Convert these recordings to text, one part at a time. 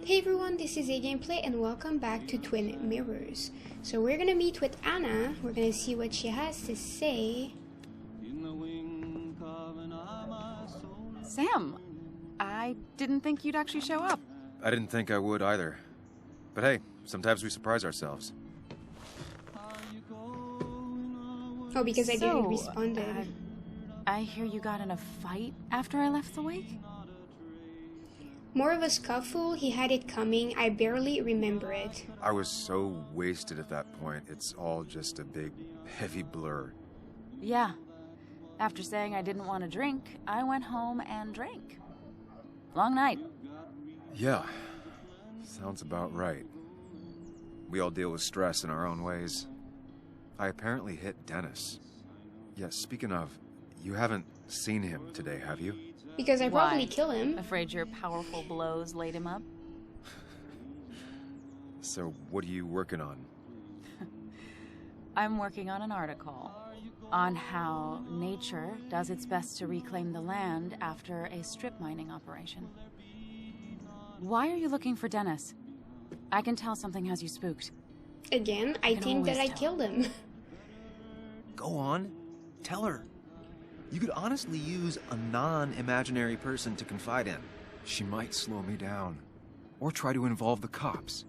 Hey everyone, this is A Gameplay and welcome back to Twin Mirrors. So we're gonna meet with Anna, we're gonna see what she has to say. Sam, I didn't think you'd actually show up. I didn't think I would either. But hey, sometimes we surprise ourselves. Oh, because I didn't respond. I hear you got in a fight after I left the wake? More of a scuffle, he had it coming, I barely remember it. I was so wasted at that point, it's all just a big, heavy blur. Yeah. After saying I didn't want to drink, I went home and drank. Long night. Yeah, sounds about right. We all deal with stress in our own ways. I apparently hit Dennis. Yeah, speaking of, you haven't seen him today, have you? Because I probably kill him. Afraid your powerful blows laid him up? So, what are you working on? I'm working on an article on how nature does its best to reclaim the land after a strip mining operation. Why are you looking for Dennis? I can tell something has you spooked. Again, I think that I killed him. Go on, tell her. You could honestly use a non-imaginary person to confide in. She might slow me down, or try to involve the cops.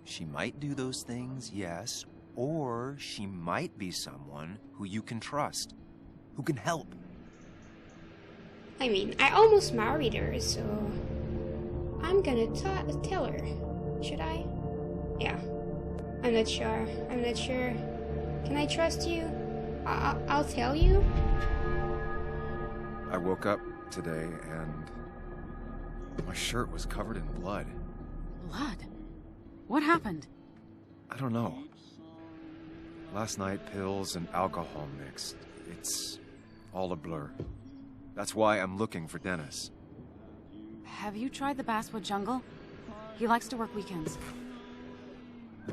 She might do those things, yes, or she might be someone who you can trust, who can help. I mean, I almost married her, so I'm gonna tell her. Should I? Yeah. I'm not sure. Can I trust you? I'll tell you. I woke up today and my shirt was covered in blood. Blood? What happened? I don't know. Last night, pills and alcohol mixed. It's all a blur. That's why I'm looking for Dennis. Have you tried the Basswood Jungle? He likes to work weekends.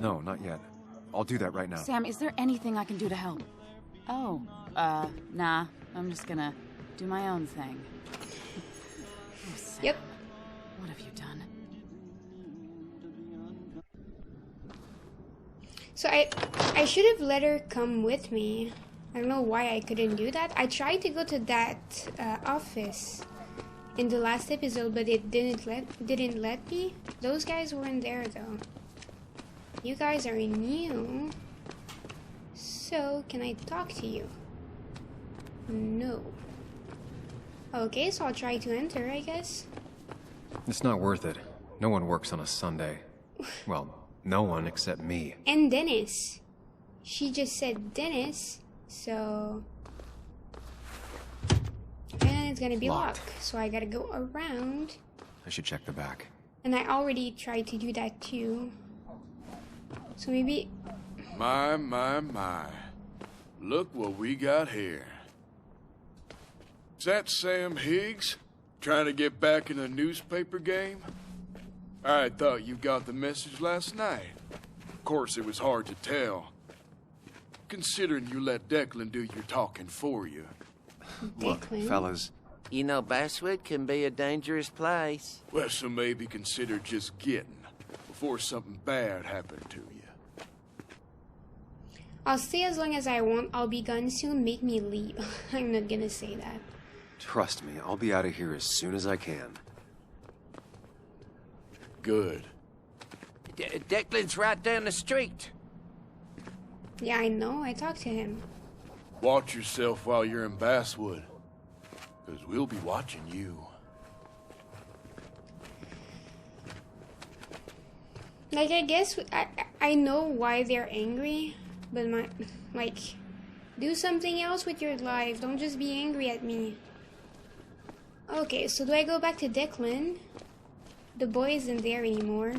No, not yet. I'll do that right now. Sam, is there anything I can do to help? Oh, nah. I'm just gonna do my own thing. Oh, Sam, yep. What have you done? So I should have let her come with me. I don't know why I couldn't do that. I tried to go to that office in the last episode, but it didn't let me. Those guys weren't there though. You guys are new. So can I talk to you? No. Okay, so I'll try to enter, I guess. It's not worth it. No one works on a Sunday. Well, no one except me. And Dennis. She just said Dennis, so... And it's gonna be locked. So I gotta go around. I should check the back. And I already tried to do that too. So maybe... My. Look what we got here. Is that Sam Higgs? Trying to get back in the newspaper game? I thought you got the message last night. Of course, it was hard to tell, considering you let Declan do your talking for you. Look, fellas. You know, Basswood can be a dangerous place. Well, so maybe consider just getting before something bad happened to you. I'll stay as long as I want. I'll be gone soon. Make me leave. I'm not gonna say that. Trust me, I'll be out of here as soon as I can. Good. Declan's right down the street. Yeah, I know. I talked to him. Watch yourself while you're in Basswood, because we'll be watching you. Like, I guess I know why they're angry, but do something else with your life. Don't just be angry at me. Okay, so do I go back to Declan? The boy isn't there anymore.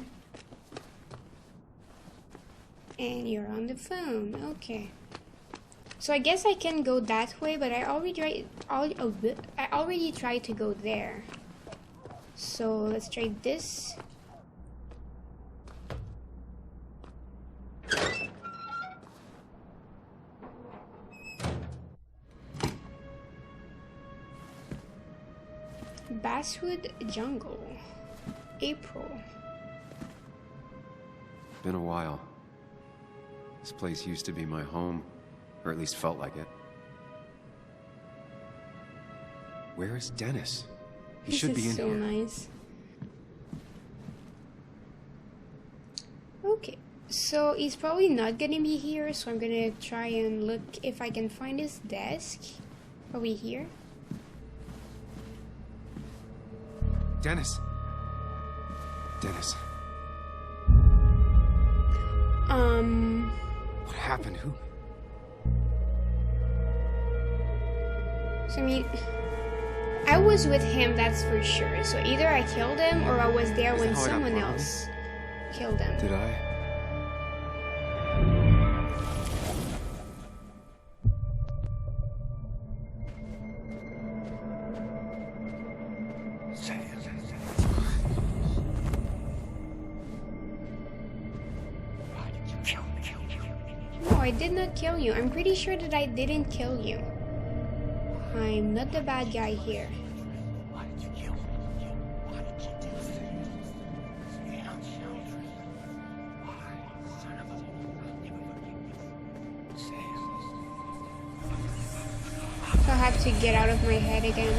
And you're on the phone. Okay. So I guess I can go that way, but I already tried to go there. So let's try this. Basswood Jungle. April. Been a while. This place used to be my home, or at least felt like it. Where is Dennis? He should be in so here. Nice. Okay, so he's probably not gonna be here, so I'm gonna try and look if I can find his desk. Are we here? Dennis! Dennis. What happened? Who? So I mean, I was with him, that's for sure. So either I killed him or I was there Is that when how I got someone burned? else killed him. Did I? No, I did not kill you. I'm pretty sure that I didn't kill you. I'm not the bad guy here. So I have to get out of my head again.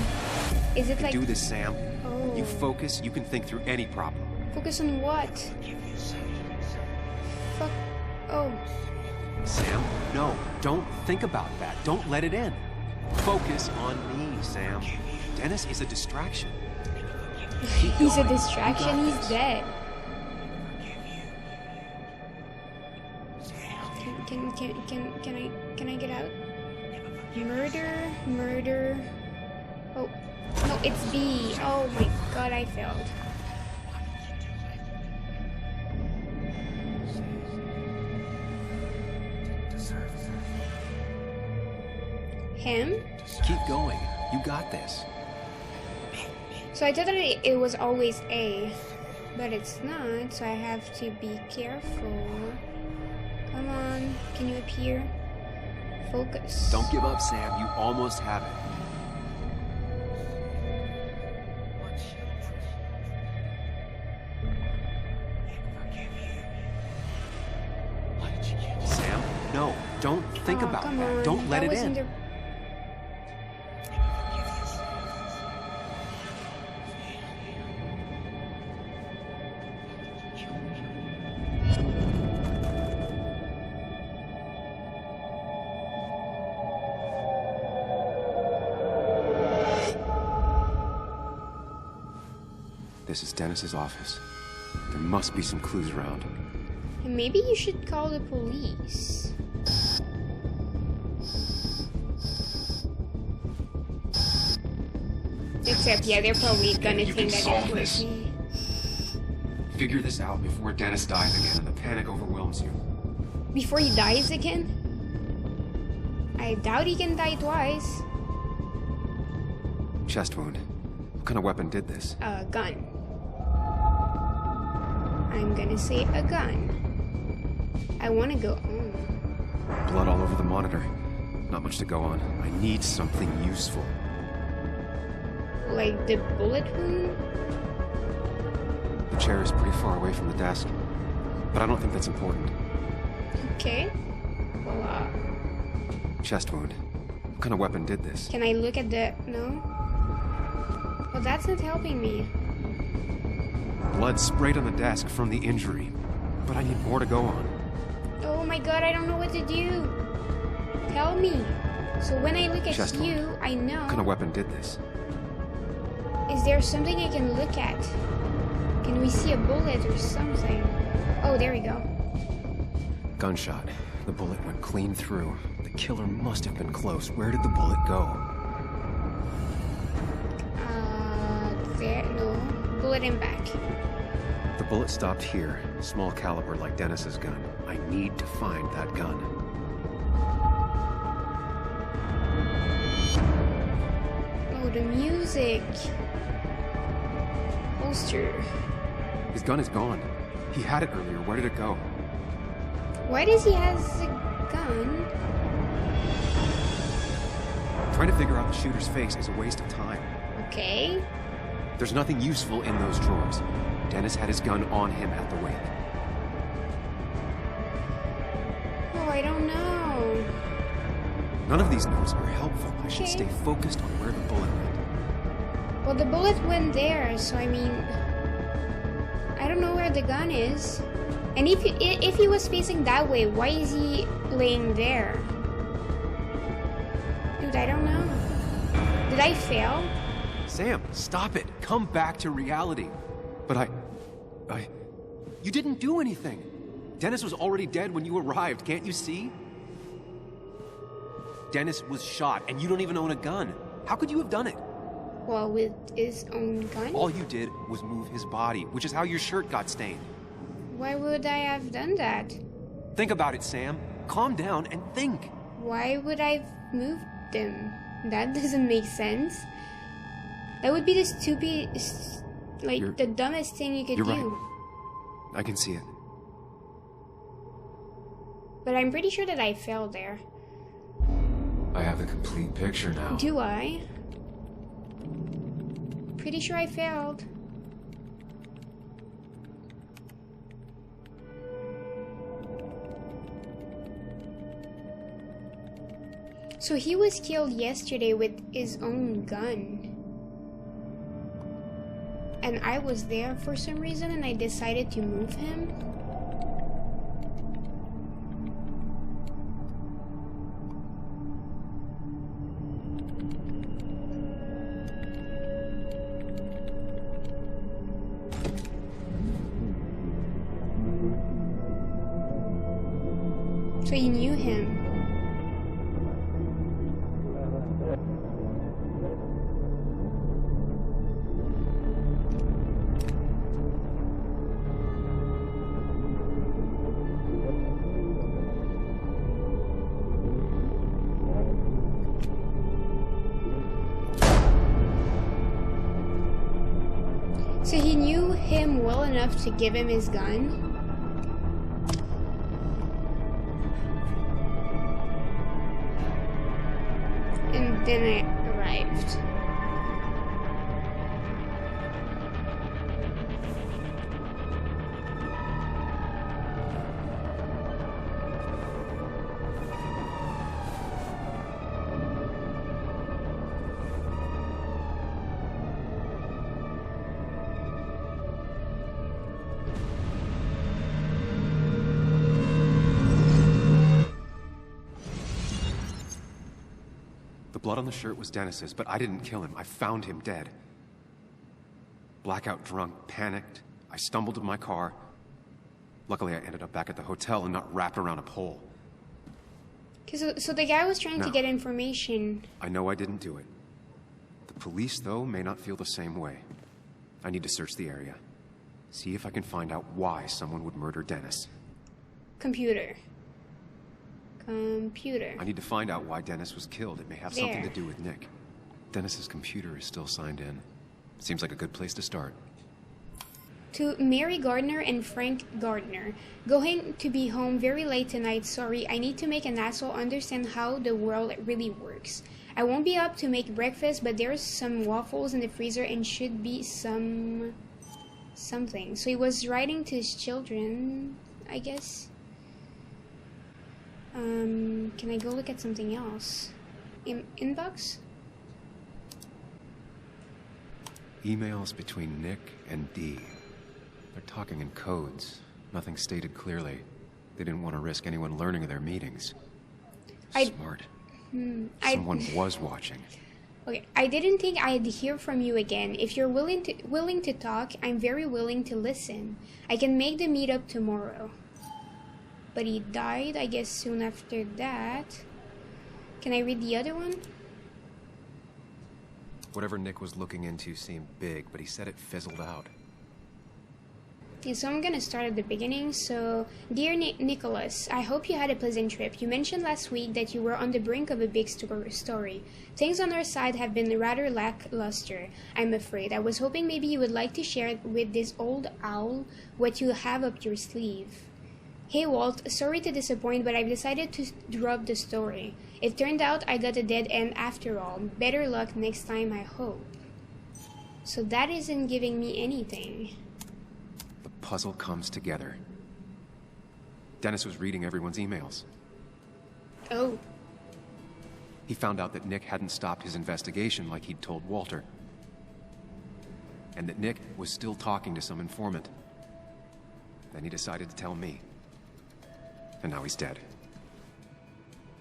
Is it like... Do this, Sam. Oh. You focus, you can think through any problem. Focus on what? Fuck. Oh. Sam, no, don't think about that. Don't let it in. Focus on me, Sam. Dennis is a distraction. He's a distraction. He's dead. Can I get out? Murder. Oh, no, it's B. Oh my god, I failed. Him? Keep going. You got this. So I thought that it was always A, but it's not, so I have to be careful. Come on, can you appear? Focus. Don't give up, Sam. You almost have it. Sam, no. Don't think about come that. on. Don't let That it wasn't in. the- This is Dennis's office. There must be some clues around. Maybe you should call the police. Except, yeah, they're probably gonna You think can that solve it was this. me. Figure this out before Dennis dies again and the panic overwhelms you. Before he dies again? I doubt he can die twice. Chest wound. What kind of weapon did this? A gun. I'm gonna say a gun. I wanna go on. Blood all over the monitor. Not much to go on. I need something useful. Like the bullet wound? The chair is pretty far away from the desk, but I don't think that's important. Okay. Well, Chest wound. What kind of weapon did this? can I look at the... No? Well, that's not helping me. Blood sprayed on the desk from the injury, but I need more to go on. Oh my god, I don't know what to do. Tell me. So when I look at Chest wound. you, I know. What kind of weapon did this? Is there something I can look at? Can we see a bullet or something? Oh, there we go. Gunshot. The bullet went clean through. The killer must have been close. Where did the bullet go? There, no. Bullet in back. The bullet stopped here. Small caliber like Dennis's gun. I need to find that gun. Oh, the music. Holster. His gun is gone. He had it earlier. Where did it go? Why does he have a gun? Trying to figure out the shooter's face is a waste of time. Okay. There's nothing useful in those drawers. Dennis had his gun on him at the wake. I don't know. None of these notes are helpful. I should Okay. stay focused on where the bullet went. Well, the bullet went there, so I mean, I don't know where the gun is. And if he was facing that way, why is he laying there? Dude, I don't know. Did I fail? Sam, stop it. Come back to reality. But you didn't do anything. Dennis was already dead when you arrived, can't you see? Dennis was shot, and you don't even own a gun. How could you have done it? Well, with his own gun? All you did was move his body, which is how your shirt got stained. Why would I have done that? Think about it, Sam. Calm down and think. Why would I have moved them? That doesn't make sense. That would be the the dumbest thing you could do. You're right. I can see it. But I'm pretty sure that I failed there. I have the complete picture now. Do I? Pretty sure I failed. So he was killed yesterday with his own gun. And I was there for some reason and I decided to move him. So you knew him. So he knew him well enough to give him his gun? And then I arrived. The blood on the shirt was Dennis's, but I didn't kill him. I found him dead. Blackout drunk, panicked. I stumbled to my car. Luckily, I ended up back at the hotel and not wrapped around a pole. So the guy was trying to No. get information. I know I didn't do it. The police, though, may not feel the same way. I need to search the area. See if I can find out why someone would murder Dennis. Computer. I need to find out why Dennis was killed. It may have something to There. do with Nick. Dennis's computer is still signed in. Seems like a good place to start. To Mary Gardner and Frank Gardner. Going to be home very late tonight. Sorry, I need to make an asshole understand how the world really works. I won't be up to make breakfast, but there's some waffles in the freezer and should be something. So he was writing to his children, I guess. Can I go look at something else? Inbox? Emails between Nick and Dee. They're talking in codes. Nothing stated clearly. They didn't want to risk anyone learning of their meetings. Smart. Someone was watching. Okay, I didn't think I'd hear from you again. If you're willing to talk, I'm very willing to listen. I can make the meetup tomorrow. But he died, I guess, soon after that. Can I read the other one? Whatever Nick was looking into seemed big, but he said it fizzled out. Okay, so I'm gonna start at the beginning. So, dear Nicholas, I hope you had a pleasant trip. You mentioned last week that you were on the brink of a big story. Things on our side have been rather lackluster, I'm afraid. I was hoping maybe you would like to share with this old owl what you have up your sleeve. Hey Walt, sorry to disappoint, but I've decided to drop the story. It turned out I got a dead end after all. Better luck next time, I hope. So that isn't giving me anything. The puzzle comes together. Dennis was reading everyone's emails. Oh. He found out that Nick hadn't stopped his investigation like he'd told Walter. And that Nick was still talking to some informant. Then he decided to tell me. And now he's dead.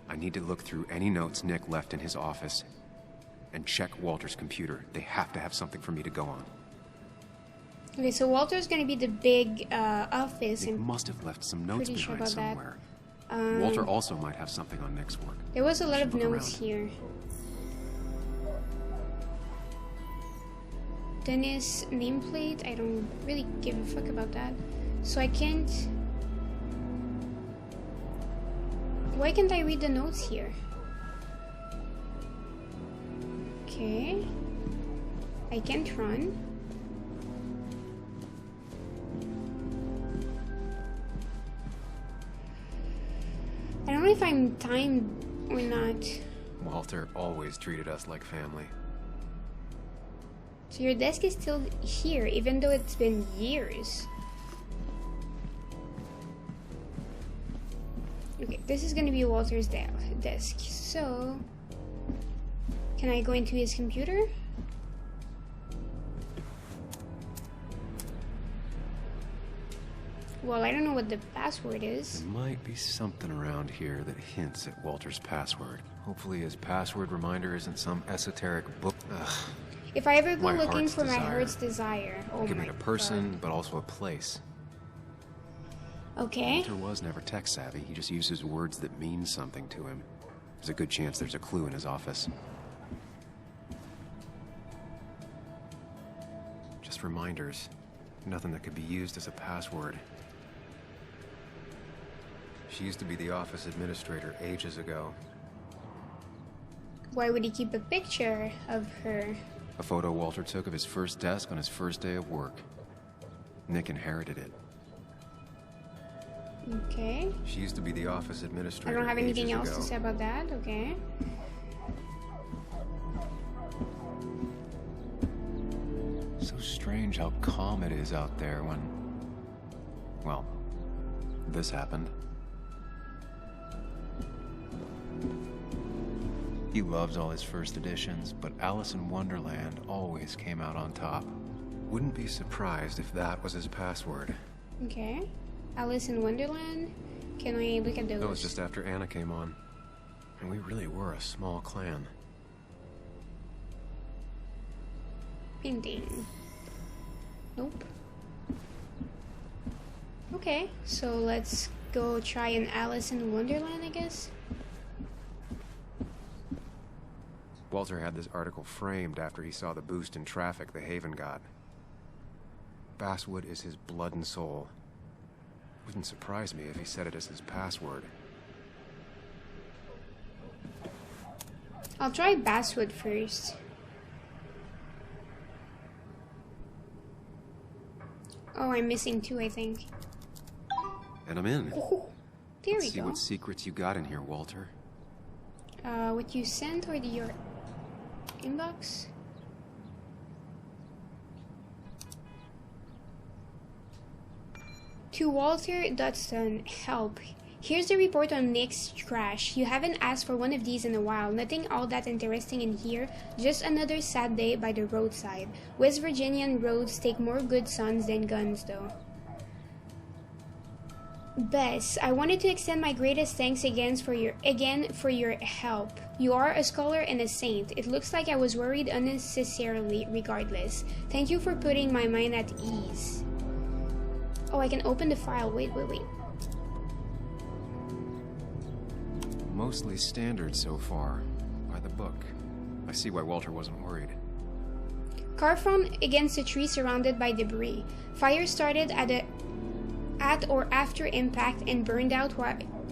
I need to look through any notes Nick left in his office and check Walter's computer. They have to have something for me to go on. Okay, so Walter's gonna be the big office. Nick must have left some notes pretty sure behind about that. somewhere. Walter also might have something on Nick's work. There was a lot of Should look notes around. here. Dennis nameplate. I don't really give a fuck about that. So I can't. Why can't I read the notes here? Okay. I can't run. I don't know if I'm timed or not. Walter always treated us like family. So your desk is still here, even though it's been years. Okay, this is gonna be Walter's desk. So, can I go into his computer? Well, I don't know what the password is. There might be something around here that hints at Walter's password. Hopefully his password reminder isn't some esoteric book. Ugh. If I ever go My looking heart's for my desire. heart's desire. Oh Give my me a person, but also a place. God. Okay. Walter was never tech savvy. He just uses words that mean something to him. There's a good chance there's a clue in his office. Just reminders. Nothing that could be used as a password. She used to be the office administrator ages ago. Why would he keep a picture of her? A photo Walter took of his first desk on his first day of work. Nick inherited it. Okay. She used to be the office I administrator don't have anything ages else ago. to say about that. Okay. So strange how calm it is out there when... well, this happened. He loves all his first editions, but Alice in Wonderland always came out on top. Wouldn't be surprised if that was his password. Okay. Alice in Wonderland. Can I look at those? That was just after Anna came on. And we really were a small clan. Painting. Nope. Okay, so let's go try an Alice in Wonderland, I guess. Walter had this article framed after he saw the boost in traffic the Haven got. Basswood is his blood and soul. Wouldn't surprise me if he said it as his password. I'll try Basswood first. Oh, I'm missing two, I think. And I'm in. Oh, there we Let's see go. what secrets you got in here, Walter. What you sent or your inbox? To Walter Dodson, help. Here's the report on Nick's crash. You haven't asked for one of these in a while. Nothing all that interesting in here. Just another sad day by the roadside. West Virginian roads take more good sons than guns, though. Bess, I wanted to extend my greatest thanks again for your help. You are a scholar and a saint. It looks like I was worried unnecessarily regardless. Thank you for putting my mind at ease. Oh, I can open the file. Wait. Mostly standard so far. By the book. I see why Walter wasn't worried. Car found against a tree surrounded by debris. Fire started at or after impact and burned out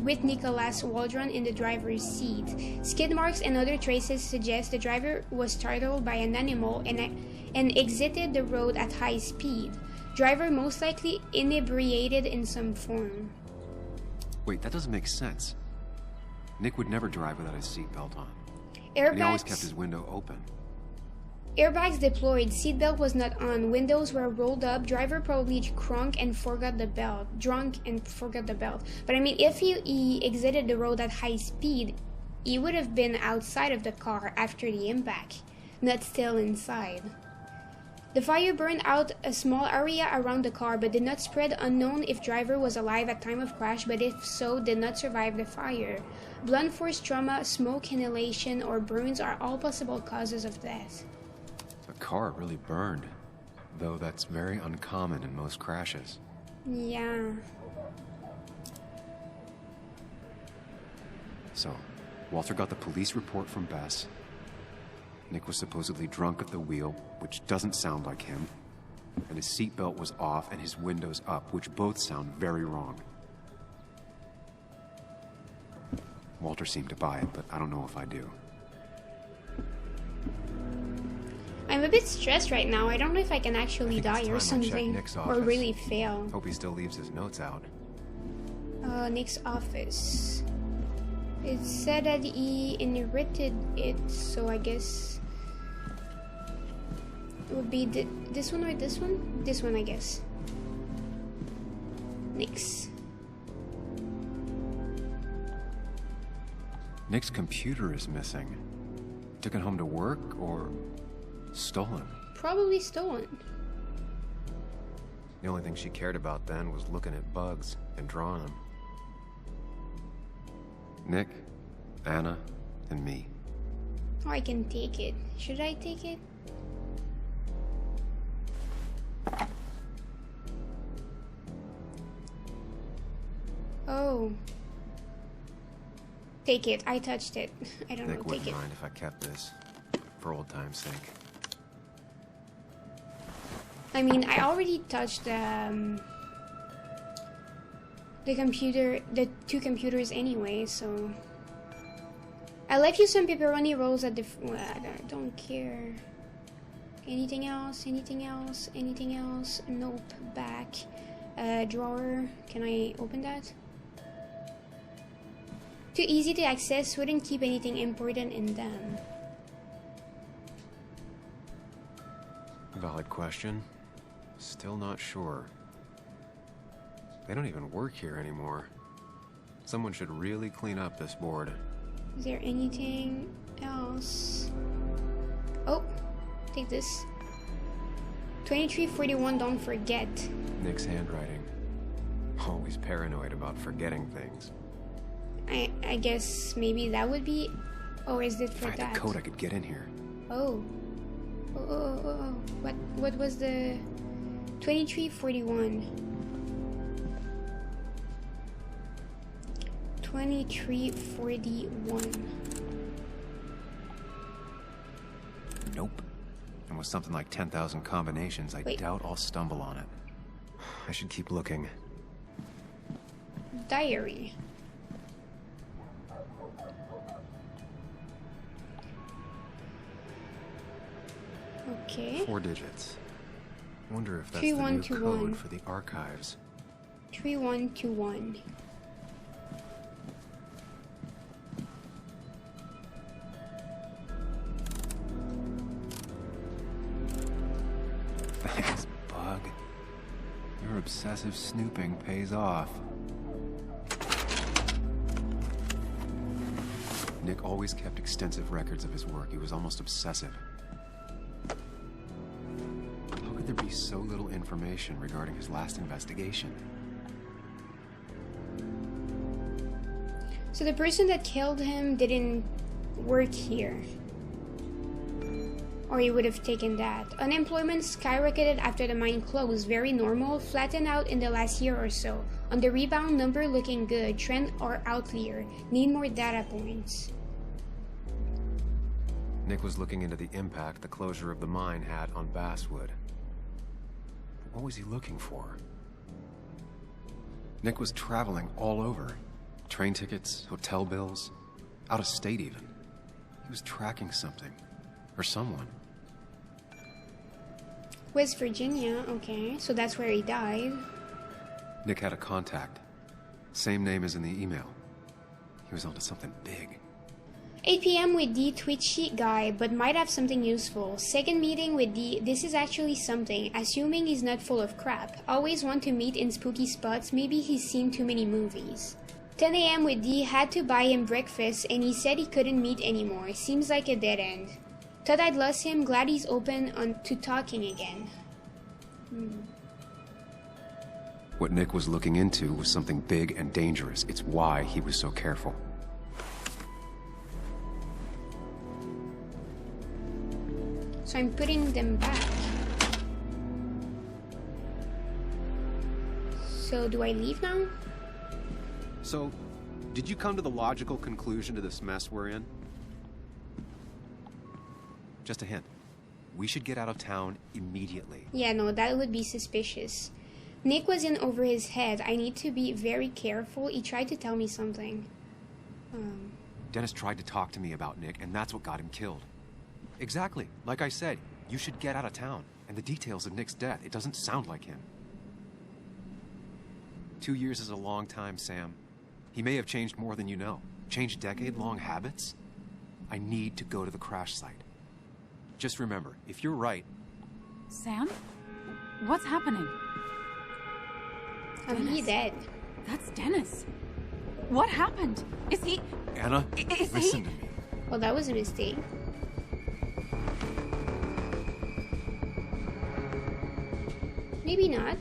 with Nicholas Waldron in the driver's seat. Skid marks and other traces suggest the driver was startled by an animal and exited the road at high speed. Driver most likely inebriated in some form. Wait, that doesn't make sense. Nick would never drive without his seatbelt on. Airbags. And he always kept his window open. Airbags deployed, seatbelt was not on, windows were rolled up, driver probably drunk and forgot the belt. But I mean, if he exited the road at high speed, he would have been outside of the car after the impact, not still inside. The fire burned out a small area around the car but did not spread. Unknown if driver was alive at time of crash, but if so, did not survive the fire. Blunt force trauma, smoke inhalation, or burns are all possible causes of death. The car really burned, though that's very uncommon in most crashes. Yeah. So, Walter got the police report from Bess. Nick was supposedly drunk at the wheel, which doesn't sound like him. And his seatbelt was off and his windows up, which both sound very wrong. Walter seemed to buy it, but I don't know if I do. I'm a bit stressed right now. I don't know if I can actually die or something. Or really fail. Hope he still leaves his notes out. Nick's office. It said that he inherited it, so I guess it would be this one or this one? This one, I guess. Nick's. Nick's computer is missing. Took it home to work or stolen? Probably stolen. The only thing she cared about then was looking at bugs and drawing them. Nick, Anna, and me. Oh, I can take it. Should I take it? Oh. Take it. I touched it. I don't know. Nick Take wouldn't it. mind if I kept this, for old time's sake. I mean, I already touched the computer, the two computers anyway, so... I left you some pepperoni rolls at the... Well, I don't care. Anything else? Anything else? Anything else? Nope. Back. Drawer. Can I open that? Too easy to access. Wouldn't keep anything important in them. Valid question. Still not sure. They don't even work here anymore. Someone should really clean up this board. Is there anything else? Oh, take this. 2341, don't forget. Nick's handwriting. Always paranoid about forgetting things. I guess maybe that would be... Or is it for If I had that? the code, I could get in here. Oh. Oh. What was the... 2341. 2341. Nope. And with something like 10,000 combinations, I doubt I'll stumble on it. I should keep looking. Diary. Okay. 4 digits. Wonder if that's the new code for the archives. 3121. Thanks, Bug. Your obsessive snooping pays off. Nick always kept extensive records of his work. He was almost obsessive. How could there be so little information regarding his last investigation? So the person that killed him didn't work here. Or he would have taken that. Unemployment skyrocketed after the mine closed. Very normal. Flattened out in the last year or so. On the rebound, number looking good. Trend or outlier. Need more data points. Nick was looking into the impact the closure of the mine had on Basswood. But what was he looking for? Nick was traveling all over. Train tickets, hotel bills, out of state even. He was tracking something. Or someone. West Virginia, okay. So that's where he died. Nick had a contact. Same name as in the email. He was onto something big. 8 p.m. with the twitchy guy, but might have something useful. Second meeting with the this is actually something, assuming he's not full of crap. Always want to meet in spooky spots, maybe he's seen too many movies. 10 a.m. with the had to buy him breakfast and he said he couldn't meet anymore. Seems like a dead end. Thought I'd lost him, glad he's open to talking again. What Nick was looking into was something big and dangerous. It's why he was so careful. So I'm putting them back. So do I leave now? So, did you come to the logical conclusion to this mess we're in? Just a hint. We should get out of town immediately. Yeah, no, that would be suspicious. Nick was in over his head. I need to be very careful. He tried to tell me something. Dennis tried to talk to me about Nick, and that's what got him killed. Exactly. Like I said, you should get out of town. And the details of Nick's death, it doesn't sound like him. 2 years is a long time, Sam. He may have changed more than you know. Changed decade-long habits? I need to go to the crash site. Just remember, if you're right... Sam? What's happening? He's dead. That's Dennis. What happened? Is he... Anna, listen to me. Well, that was a mistake. Maybe not.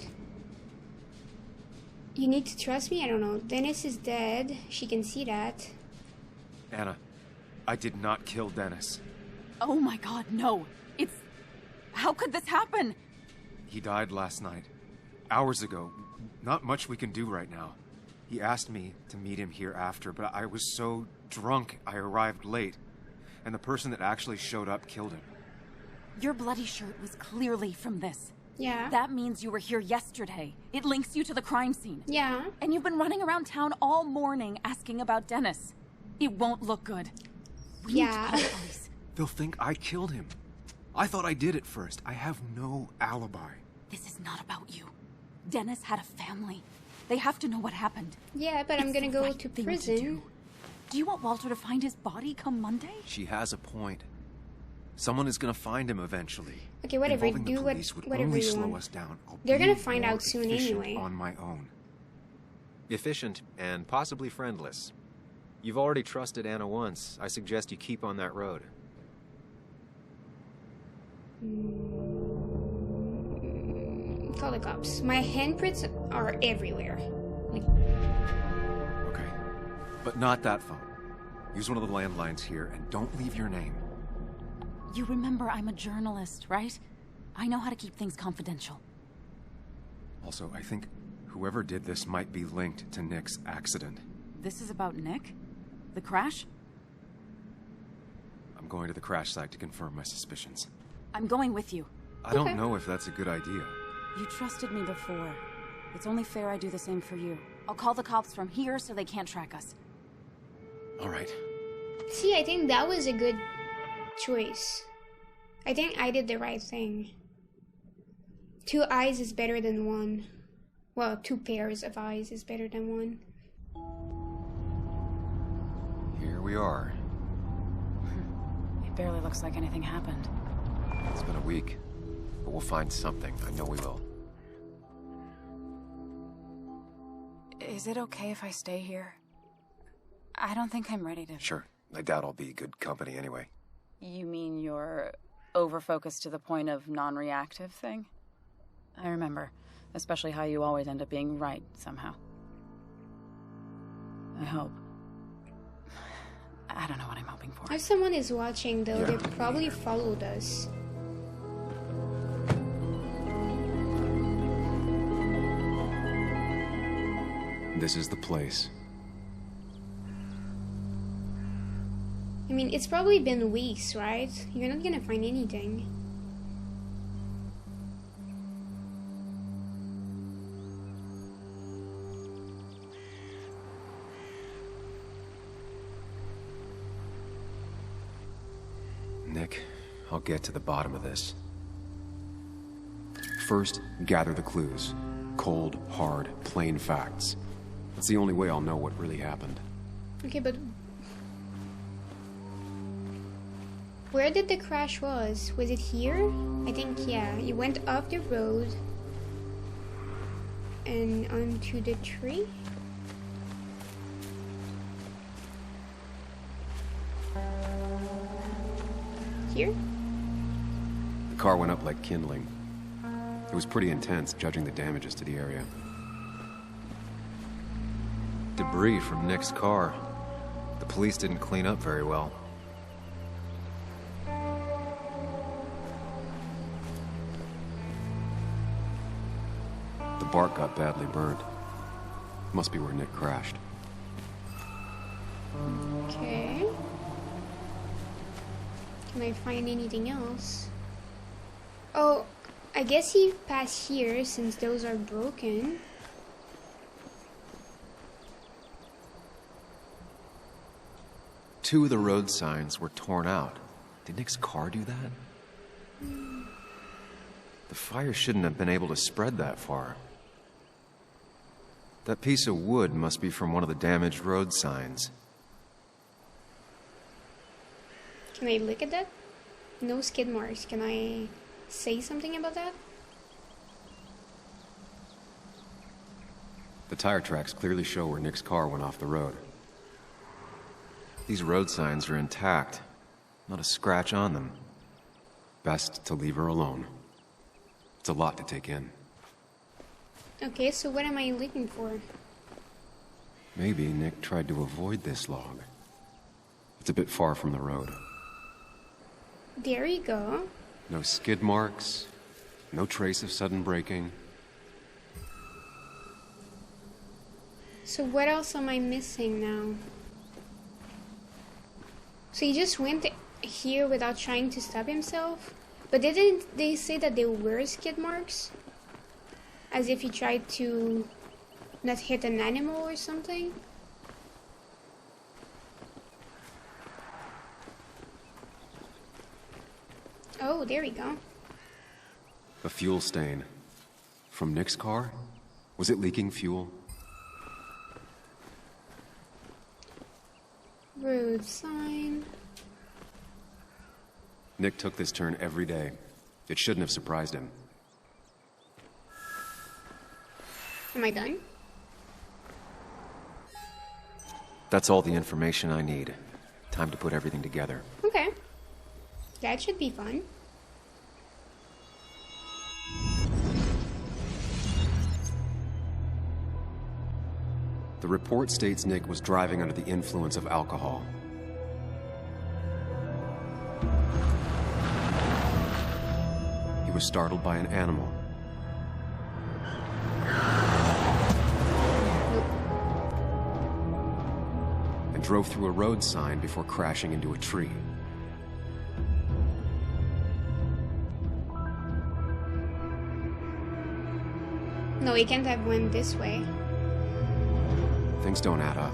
You need to trust me? I don't know. Dennis is dead. She can see that. Anna, I did not kill Dennis. Oh my god, no. It's... How could this happen? He died last night. Hours ago. Not much we can do right now. He asked me to meet him here after, but I was so drunk I arrived late. And the person that actually showed up killed him. Your bloody shirt was clearly from this. Yeah. That means you were here yesterday. It links you to the crime scene. Yeah. And you've been running around town all morning asking about Dennis. It won't look good. We need to call the police. They'll think I killed him. I thought I did at first. I have no alibi. This is not about you. Dennis had a family. They have to know what happened. Yeah, but I'm gonna go right to thing prison. Do you want Walter to find his body come Monday? She has a point. Someone is gonna find him eventually. Okay, whatever. Involving Do the police would whatever only you slow want. us down. I'll They're be gonna find more out soon efficient anyway. on my own. Efficient and possibly friendless. You've already trusted Anna once. I suggest you keep on that road. Call the cops. My handprints are everywhere. Like, Okay. But not that phone. Use one of the landlines here and don't leave your name. You remember I'm a journalist, right? I know how to keep things confidential. Also, I think whoever did this might be linked to Nick's accident. This is about Nick? The crash? I'm going to the crash site to confirm my suspicions. I'm going with you. I don't know if that's a good idea. You trusted me before. It's only fair I do the same for you. I'll call the cops from here so they can't track us. All right. see, I think that was a good choice. I think I did the right thing. 2 eyes is better than one. Well, 2 pairs of eyes is better than one. Here we are. It barely looks like anything happened. It's been a week, but we'll find something. I know we will. Is it okay if I stay here? I don't think I'm ready to... Sure. I doubt I'll be good company anyway. You mean you're over-focused to the point of non-reactive thing? I remember. Especially how you always end up being right, somehow. I hope. I don't know what I'm hoping for. If someone is watching, though, Yeah. they probably followed us. This is the place. I mean, it's probably been weeks, right? You're not gonna find anything. Nick, I'll get to the bottom of this. First, gather the clues. Cold, hard, plain facts. That's the only way I'll know what really happened. Okay, but... Where did the crash was? Was it here? I think, yeah. It went off the road and onto the tree. Here? The car went up like kindling. It was pretty intense, judging the damages to the area. Debris from Nick's car. The police didn't clean up very well. The bark got badly burned. Must be where Nick crashed. Okay. Can I find anything else? Oh, I guess he passed here since those are broken. Two of the road signs were torn out. Did Nick's car do that? The fire shouldn't have been able to spread that far. That piece of wood must be from one of the damaged road signs. Can I look at that? No skid marks. Can I say something about that? The tire tracks clearly show where Nick's car went off the road. These road signs are intact. Not a scratch on them. Best to leave her alone. It's a lot to take in. Okay, so what am I looking for? Maybe Nick tried to avoid this log. It's a bit far from the road. There you go. No skid marks, no trace of sudden braking. So what else am I missing now? So he just went here without trying to stop himself? But didn't they say that there were skid marks? As if he tried to not hit an animal or something? Oh, there we go. A fuel stain. From Nick's car? Was it leaking fuel? Road sign. Nick took this turn every day. It shouldn't have surprised him. Am I done? That's all the information I need. Time to put everything together. Okay. That should be fun. The report states Nick was driving under the influence of alcohol. He was startled by an animal. And drove through a road sign before crashing into a tree. No, he can't have went this way. Things don't add up.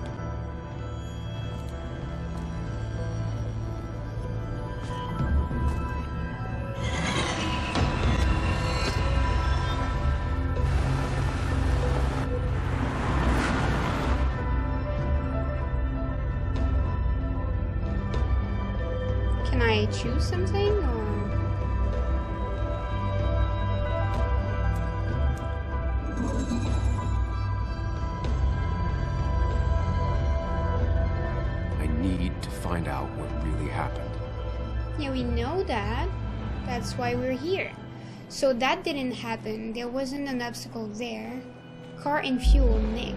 Can I choose something or? I need to find out what really happened. Yeah, we know that. That's why we're here. So that didn't happen. There wasn't an obstacle there. Car and fuel, Nick.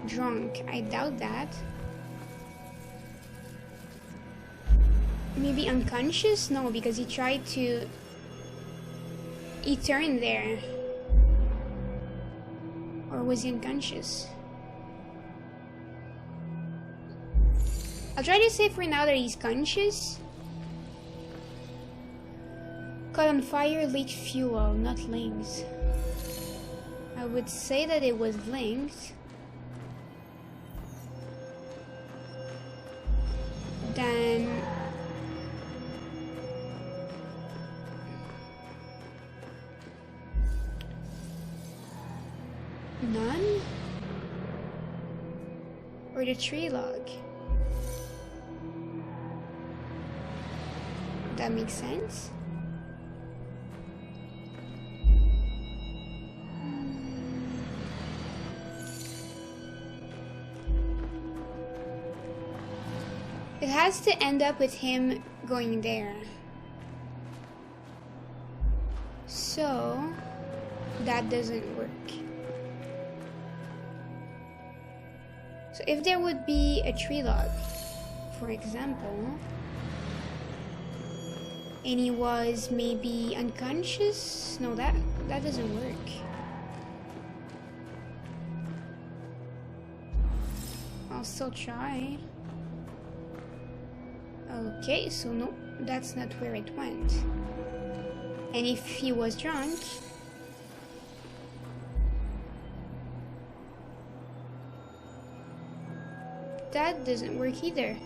Drunk. I doubt that. Maybe unconscious? No, because he tried to... He turned there. Or was he unconscious? I'll try to say for now that he's conscious. Caught on fire, leaked fuel, not linked. I would say that it was linked. Then... none? Or the tree log? That makes sense. It has to end up with him going there. So, that doesn't work. So if there would be a tree log, for example, and he was maybe unconscious? No, that doesn't work. I'll still try. Okay, so no, that's not where it went. And if he was drunk, that doesn't work either.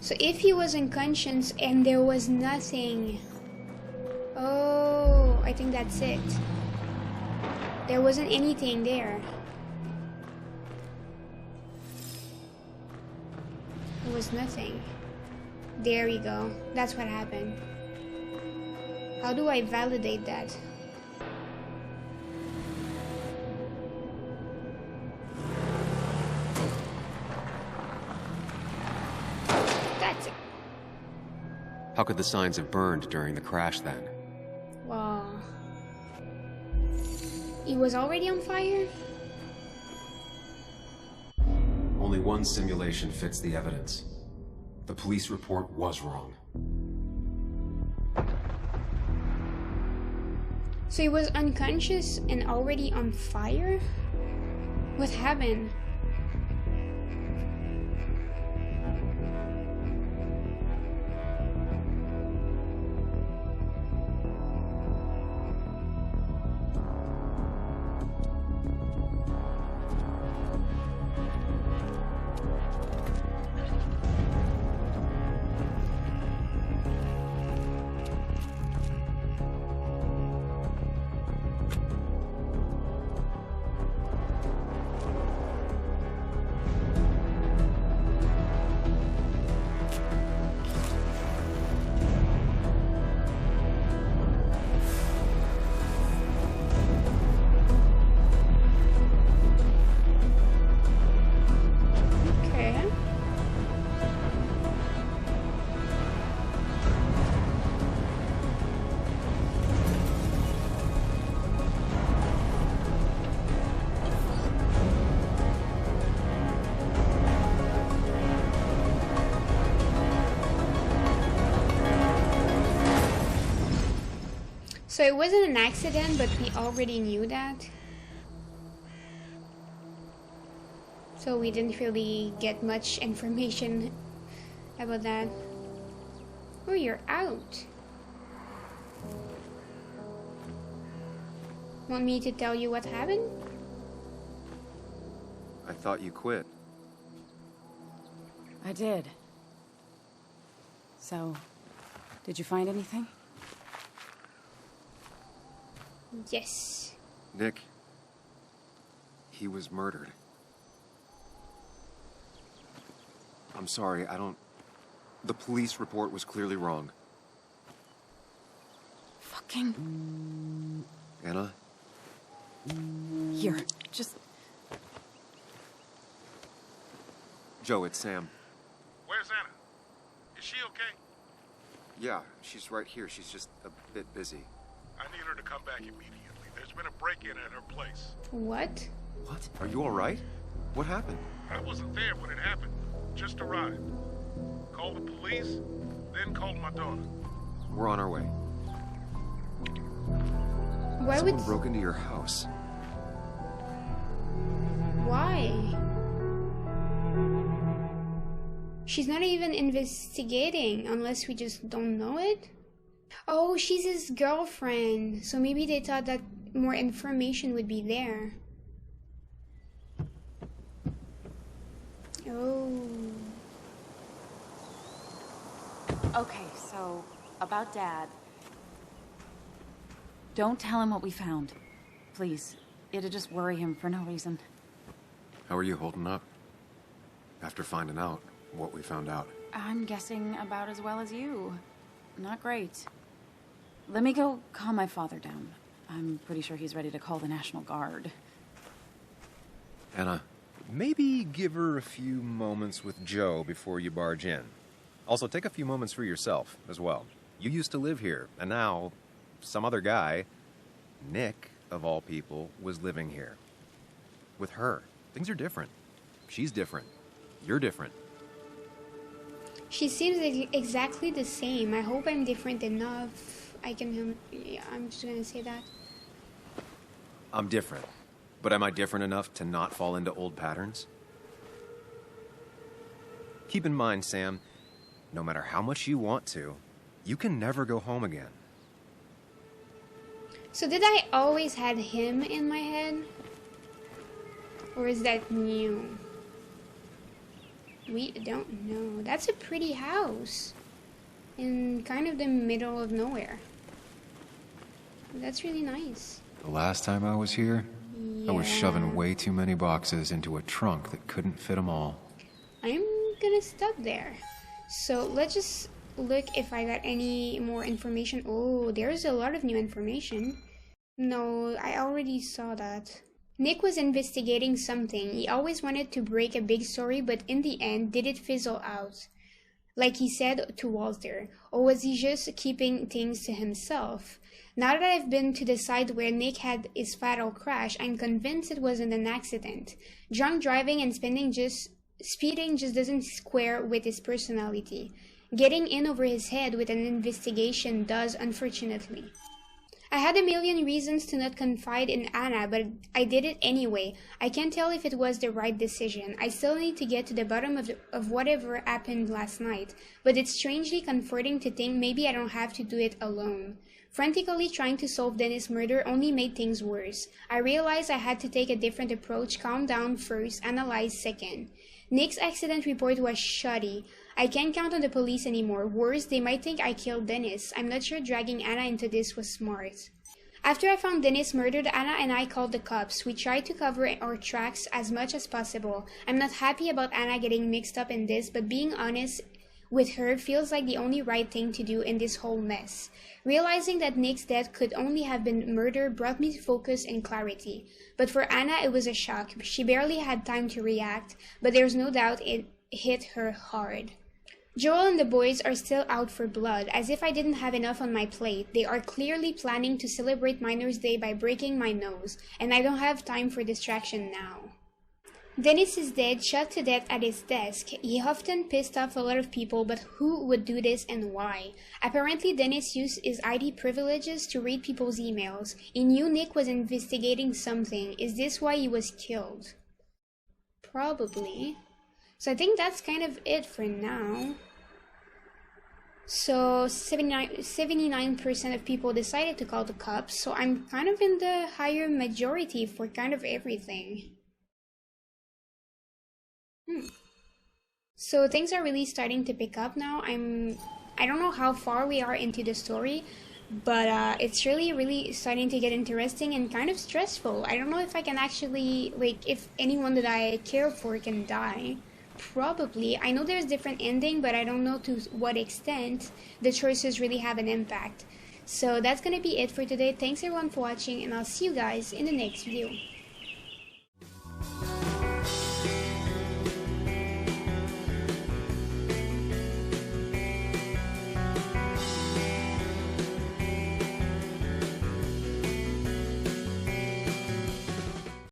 So if he was unconscious and there was nothing, oh, I think that's it. There wasn't anything there. There was nothing. There we go. That's what happened. How do I validate that? That's it. How could the signs have burned during the crash then? Wow. He was already on fire? Only one simulation fits the evidence. The police report was wrong. So he was unconscious and already on fire? What happened? So it wasn't an accident, but we already knew that. So we didn't really get much information about that. Oh, you're out. Want me to tell you what happened? I thought you quit. I did. So, did you find anything? Yes. Nick, he was murdered. I'm sorry, the police report was clearly wrong. Fucking... Anna? Here, just... Joe, it's Sam. Where's Anna? Is she okay? Yeah, she's right here. She's just a bit busy. I need her to come back immediately. There's been a break-in at her place. What? What? Are you all right? What happened? I wasn't there when it happened. Just arrived. Called the police, then called my daughter. We're on our way. Why Someone would... broke into your house. Why? She's not even investigating unless we just don't know it. Oh, she's his girlfriend. So maybe they thought that more information would be there. Oh. Okay, so, about Dad. Don't tell him what we found. Please. It'd just worry him for no reason. How are you holding up? after finding out what we found out? I'm guessing about as well as you. Not great. Let me go calm my father down. I'm pretty sure he's ready to call the National Guard. Anna, Maybe give her a few moments with Joe before you barge in. Also, take a few moments for yourself as well. You used to live here, and now some other guy, Nick, of all people, was living here. With her. Things are different. She's different. You're different. She seems exactly the same. I hope I'm different enough. Yeah, I'm just gonna say that. I'm different. But am I different enough to not fall into old patterns? Keep in mind, Sam, no matter how much you want to, you can never go home again. So did I always had him in my head? Or is that new? We don't know. That's a pretty house. In kind of the middle of nowhere. That's really nice. the last time I was here, I was Yeah. shoving way too many boxes into a trunk that couldn't fit them all. I'm gonna stop there. So let's just look if I got any more information. Oh, there's a lot of new information. No, I already saw that. Nick was investigating something. He always wanted to break a big story, but in the end, did it fizzle out? Like he said to Walter, or was he just keeping things to himself? Now that I've been to the side where Nick had his fatal crash, I'm convinced it wasn't an accident. Drunk driving and speeding just doesn't square with his personality. Getting in over his head with an investigation does, unfortunately. I had a million reasons to not confide in Anna, but I did it anyway. I can't tell if it was the right decision. I still need to get to the bottom of whatever happened last night, but it's strangely comforting to think maybe I don't have to do it alone. Frantically trying to solve Dennis' murder only made things worse. I realized I had to take a different approach, calm down first, analyze second. Nick's accident report was shoddy. I can't count on the police anymore. Worse, they might think I killed Dennis. I'm not sure dragging Anna into this was smart. After I found Dennis murdered, Anna and I called the cops. We tried to cover our tracks as much as possible. I'm not happy about Anna getting mixed up in this, but being honest with her feels like the only right thing to do in this whole mess. Realizing that Nick's death could only have been murder brought me to focus and clarity. But for Anna, it was a shock. She barely had time to react, but there's no doubt it hit her hard. Joel and the boys are still out for blood, as if I didn't have enough on my plate. They are clearly planning to celebrate Miners' Day by breaking my nose, and I don't have time for distraction now. Dennis is dead, shot to death at his desk. He often pissed off a lot of people, but who would do this and why? Apparently Dennis used his ID privileges to read people's emails. He knew Nick was investigating something. Is this why he was killed? Probably. So I think that's kind of it for now. So 79% of people decided to call the cops, so I'm kind of in the higher majority for kind of everything. So things are really starting to pick up now. I don't know how far we are into the story, but it's really starting to get interesting and kind of stressful. I don't know if I can actually, like, if anyone that I care for can die. Probably. I know there's different ending, but I don't know to what extent the choices really have an impact. So that's gonna be it for today. Thanks everyone for watching, and I'll see you guys in the next video.